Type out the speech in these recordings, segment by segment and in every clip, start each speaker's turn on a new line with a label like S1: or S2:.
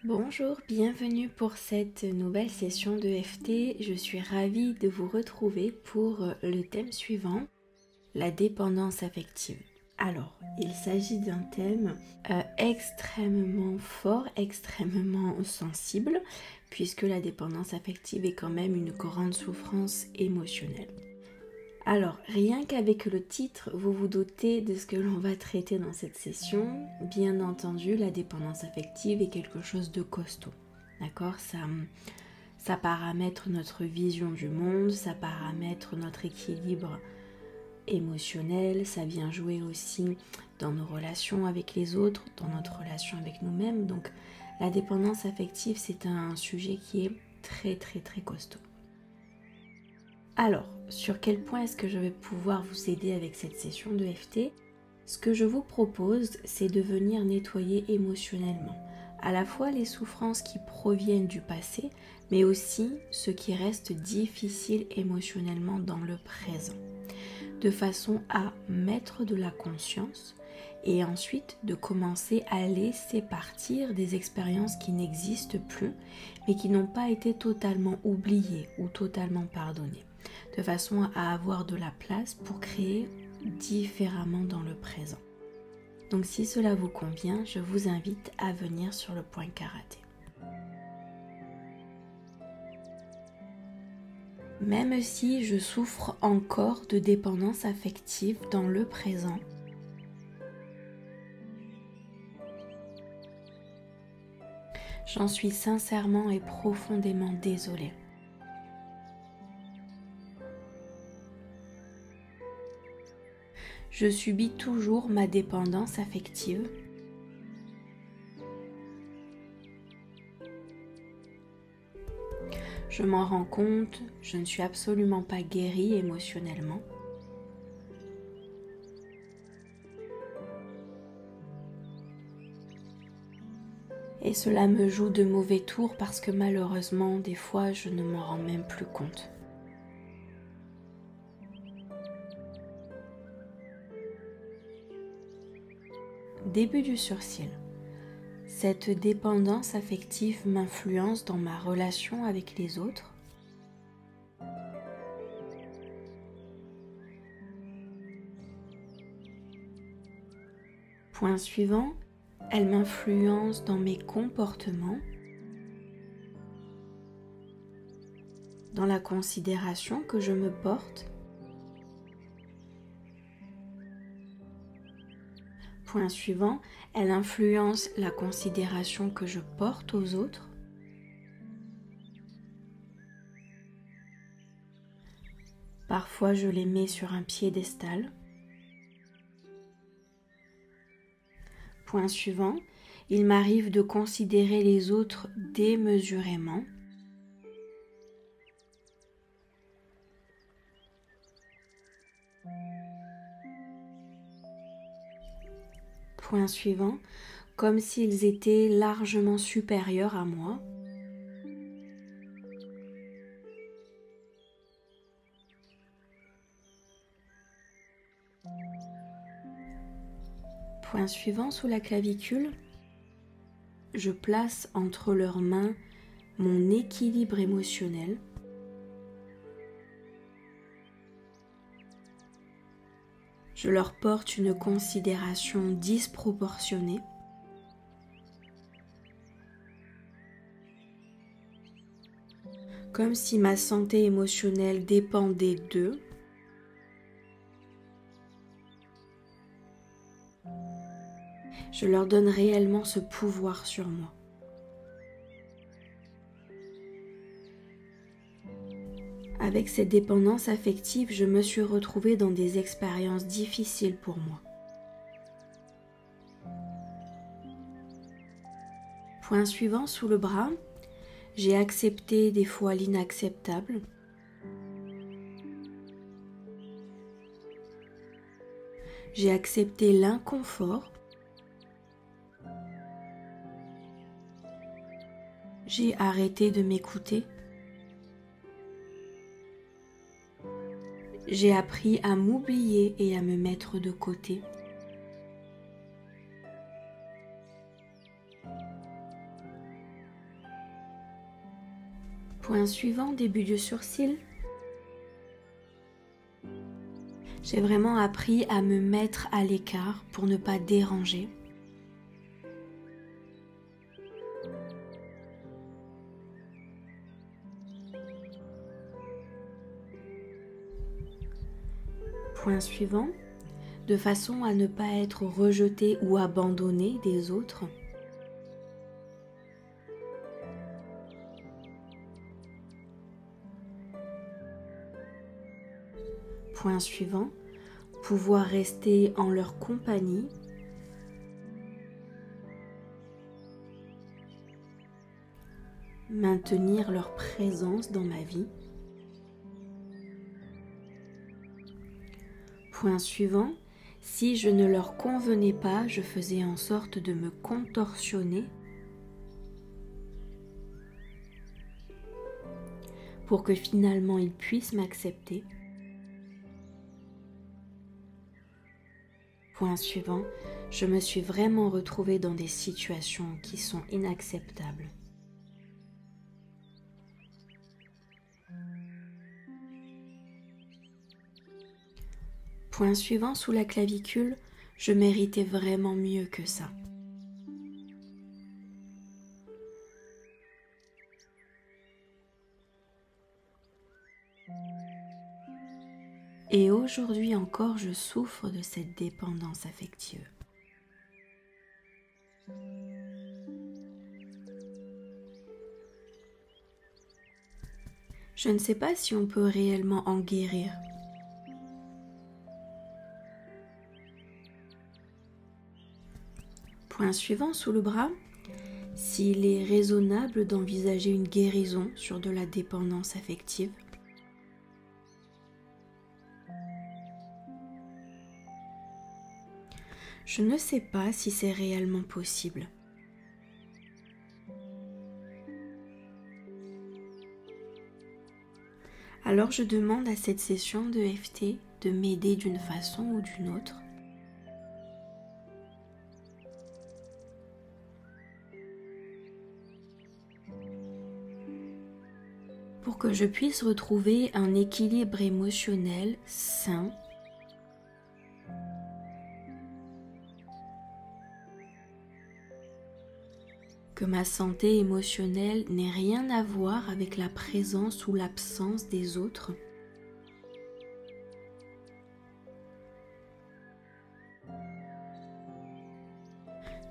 S1: Bonjour, bienvenue pour cette nouvelle session de FT. Je suis ravie de vous retrouver pour le thème suivant, la dépendance affective. Alors, il s'agit d'un thème extrêmement fort, extrêmement sensible, puisque la dépendance affective est quand même une grande souffrance émotionnelle. Alors, rien qu'avec le titre, vous vous doutez de ce que l'on va traiter dans cette session. Bien entendu, la dépendance affective est quelque chose de costaud. D'accord ? Ça paramètre notre vision du monde, ça paramètre notre équilibre émotionnel, ça vient jouer aussi dans nos relations avec les autres, dans notre relation avec nous-mêmes. Donc, la dépendance affective, c'est un sujet qui est très très très costaud. Alors, sur quel point est-ce que je vais pouvoir vous aider avec cette session de FT ? Ce que je vous propose, c'est de venir nettoyer émotionnellement, à la fois les souffrances qui proviennent du passé, mais aussi ce qui reste difficile émotionnellement dans le présent, de façon à mettre de la conscience et ensuite de commencer à laisser partir des expériences qui n'existent plus, mais qui n'ont pas été totalement oubliées ou totalement pardonnées, de façon à avoir de la place pour créer différemment dans le présent. Donc si cela vous convient, je vous invite à venir sur le point karaté. Même si je souffre encore de dépendance affective dans le présent, j'en suis sincèrement et profondément désolée. Je subis toujours ma dépendance affective. Je m'en rends compte, je ne suis absolument pas guérie émotionnellement. Et cela me joue de mauvais tours parce que malheureusement, des fois, je ne m'en rends même plus compte. Début du sourcil. Cette dépendance affective m'influence dans ma relation avec les autres. Point suivant, elle m'influence dans mes comportements, dans la considération que je me porte. Point suivant, elle influence la considération que je porte aux autres. Parfois, je les mets sur un piédestal. Point suivant, il m'arrive de considérer les autres démesurément. Point suivant, comme s'ils étaient largement supérieurs à moi. Point suivant, sous la clavicule, je place entre leurs mains mon équilibre émotionnel. Je leur porte une considération disproportionnée. Comme si ma santé émotionnelle dépendait d'eux. Je leur donne réellement ce pouvoir sur moi. Avec cette dépendance affective, je me suis retrouvée dans des expériences difficiles pour moi. Point suivant, sous le bras, j'ai accepté des fois l'inacceptable. J'ai accepté l'inconfort. J'ai arrêté de m'écouter. J'ai appris à m'oublier et à me mettre de côté. Point suivant, début du sourcil. J'ai vraiment appris à me mettre à l'écart pour ne pas déranger. Point suivant, de façon à ne pas être rejeté ou abandonné des autres. Point suivant, pouvoir rester en leur compagnie. Maintenir leur présence dans ma vie. Point suivant, si je ne leur convenais pas, je faisais en sorte de me contorsionner pour que finalement ils puissent m'accepter. Point suivant, je me suis vraiment retrouvée dans des situations qui sont inacceptables. Point suivant, sous la clavicule, je méritais vraiment mieux que ça. Et aujourd'hui encore, je souffre de cette dépendance affective. Je ne sais pas si on peut réellement en guérir. Point suivant, sous le bras, s'il est raisonnable d'envisager une guérison sur de la dépendance affective. Je ne sais pas si c'est réellement possible. Alors je demande à cette session de EFT de m'aider d'une façon ou d'une autre. Pour que je puisse retrouver un équilibre émotionnel sain, que ma santé émotionnelle n'ait rien à voir avec la présence ou l'absence des autres.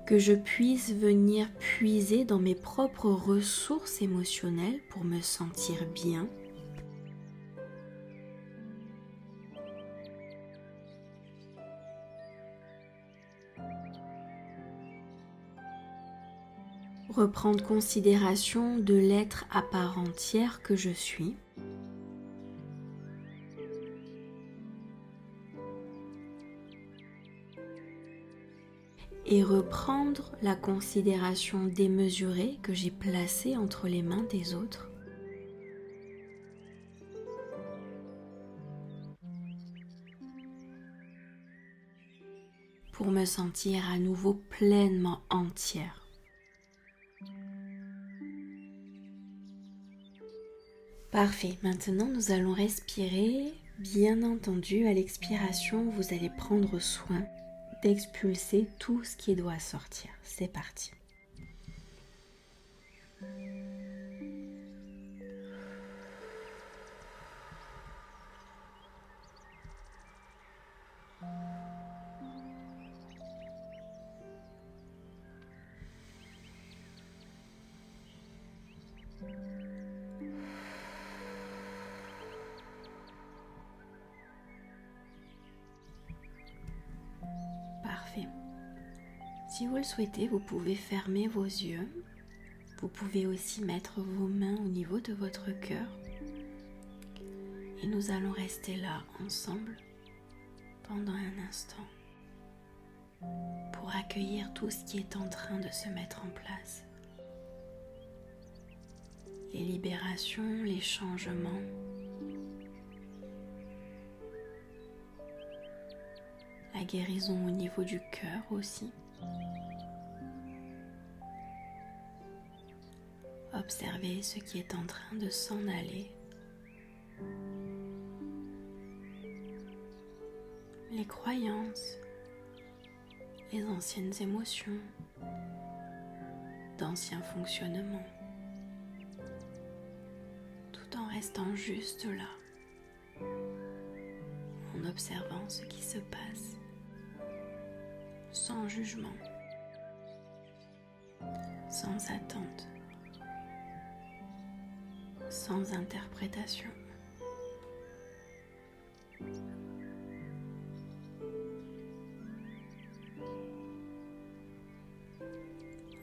S1: Que je puisse venir puiser dans mes propres ressources émotionnelles pour me sentir bien. Reprendre considération de l'être à part entière que je suis. Et reprendre la considération démesurée que j'ai placée entre les mains des autres. Pour me sentir à nouveau pleinement entière. Parfait, maintenant nous allons respirer. Bien entendu, à l'expiration, vous allez prendre soin d'expulser tout ce qui doit sortir. C'est parti. Parfait. Si vous le souhaitez, vous pouvez fermer vos yeux. Vous pouvez aussi mettre vos mains au niveau de votre cœur. Et nous allons rester là ensemble pendant un instant pour accueillir tout ce qui est en train de se mettre en place. Les libérations, les changements. La guérison au niveau du cœur aussi. Observez ce qui est en train de s'en aller. Les croyances, les anciennes émotions, d'anciens fonctionnements, tout en restant juste là, en observant ce qui se passe, sans jugement, sans attente, sans interprétation.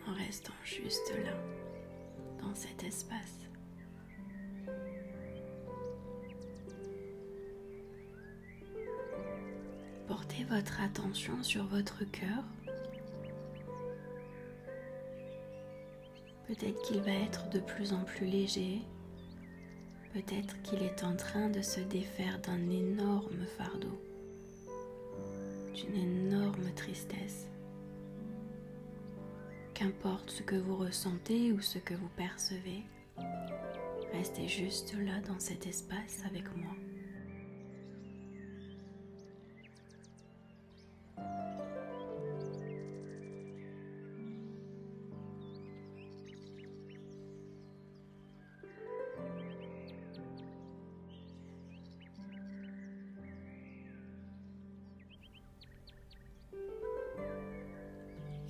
S1: En restant juste là, dans cet espace. Portez votre attention sur votre cœur. Peut-être qu'il va être de plus en plus léger. Peut-être qu'il est en train de se défaire d'un énorme fardeau, d'une énorme tristesse. Qu'importe ce que vous ressentez ou ce que vous percevez, restez juste là dans cet espace avec moi.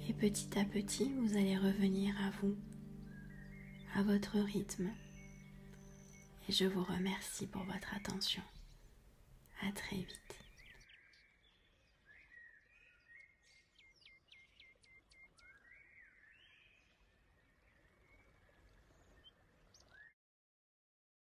S1: Et petit à petit, vous allez revenir à vous, à votre rythme. Et je vous remercie pour votre attention. À très vite.